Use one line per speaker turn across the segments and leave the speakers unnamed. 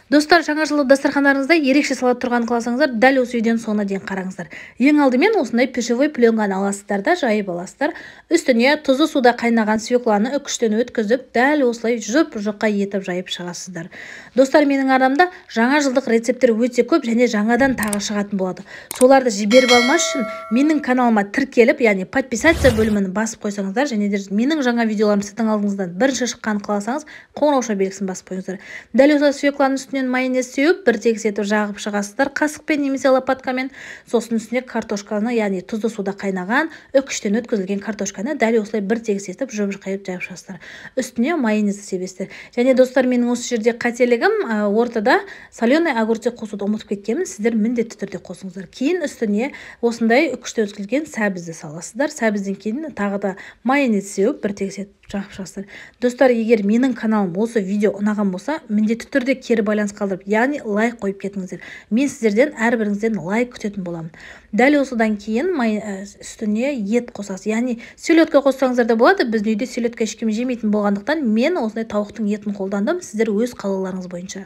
Достар, жаңа жылы дастархандарыңызда ерекше салат тұрған қаласаңыздар, дәл осы видеоны соңына дейін қараңыздар. Ең алдымен осындай пищевой пленканы аласыздар да жайып аласыздар. Үстіне тұзы суда қайнаған свекланы үкіштен өткізіп, дәл осылай жұп-жұқа етіп жайып шығасыздар. Достар, менің арамда жаңа жылдық рецепттер өте көп және жаңадан тағы шығатын болады. Соларды жіберіп алмас үшін менің каналыма тіркеліп, яғни подписаться бөлімін басып қойсаңыздар, және де менің жаңа видеоларым сіздің алдыңыздан бірінші шыққанын қаласаңыз, қоңырауша белгісін басып қойыңыздар. Дәл осы свекланың үстінен майонез сеуіп, бір тегіс етіп жағып шығасыздар қасықпен немесе лопаткамен. Сосын үстіне картошканы, яғни тұзды суда қайнаған, үкіштен өткізілген картошканы дәл осылай бір тегіс етіп жұп-жұқа етіп жағып шығасыздар. Үстіне майонезді себесіздер. Және достар, менің осы жерде қателігім, ортада соленый огурцы қосуды ұмытып кеткенмін. Сіздер міндетті түрде қосыңыздар. Кейін үстіне осындай үкіштен өткізілген сәбізді саласыздар. Сәбізден кейін тағы да майонез сеуіп, бір тегіс етіп жағып шығасыздар. Достар, егер менің каналым осы видео ұнаған болса, міндетті түрде кері байланыс қалдырып, яғни лайк қойып кетіңіздер. Мен сіздерден әрбіріңізден лайк күтетін боламын. Дәл осыдан кейін үстіне ет қосасыз. Яғни селедка қоссаңыздар да болады. Біздің үйде селедка ешкім жемейтін болғандықтан мен осындай тауықтың етін қолдандым. Сіздер өз қалауларыңыз бойынша.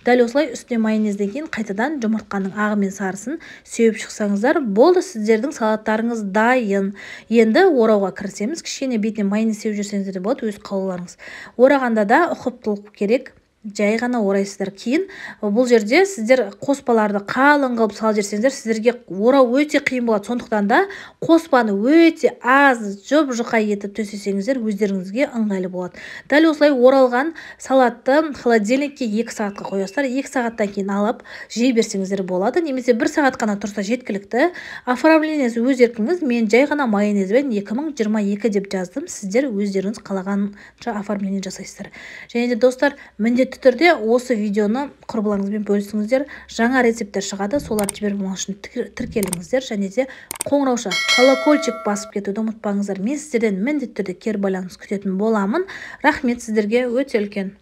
Дәл осылай үстіне майонезден кейін қайтадан жұмыртқаның ағы мен сарысын сеуіп шықсаңыздар, болды, сіздердің салаттарыңыз дайын. Енді орауға кірісеміз. Кішкене бетіне майонез сеуіп жүрсеңіздер де болады, өз қалауларыңыз. Орағанда да ұқыптылық керек. Жай ғана орайсыздар. Кейін бұл жерде сіздер қоспаларды қалың қылып салып жіберсеңіздер, сіздерге орау өте қиын болады. Сондықтан да қоспаны өте аз жұп-жұқа етіп төсесеңіздер, өздеріңізге ыңғайлы болады. Дәл осылай оралған салатты холодильникке 2 сағатқа қоясыздар. 2 сағаттан кейін алып жей берсеңіздер болады. Немесе 1 сағат қана тұрса жеткілікті. Оформлениесі өз еркіңіз. Мен жай ғана майонезбен 2022 деп жаздым. Сіздер өздеріңіз қалағанша оформление жасайсыздар. Және де достар, міндетті түрде осы видеоны құрбыларыңызбен бөлісіңіздер. Жаңа рецепттер шығады, соларды жіберіп алмас үшін тіркеліңіздер. Және де қоңырауша, колокольчик басып кетуді ұмытпаңыздар. Мен сіздерден міндетті түрде кері байланыс күтетін боламын. Рахмет сіздерге, өте үлкен.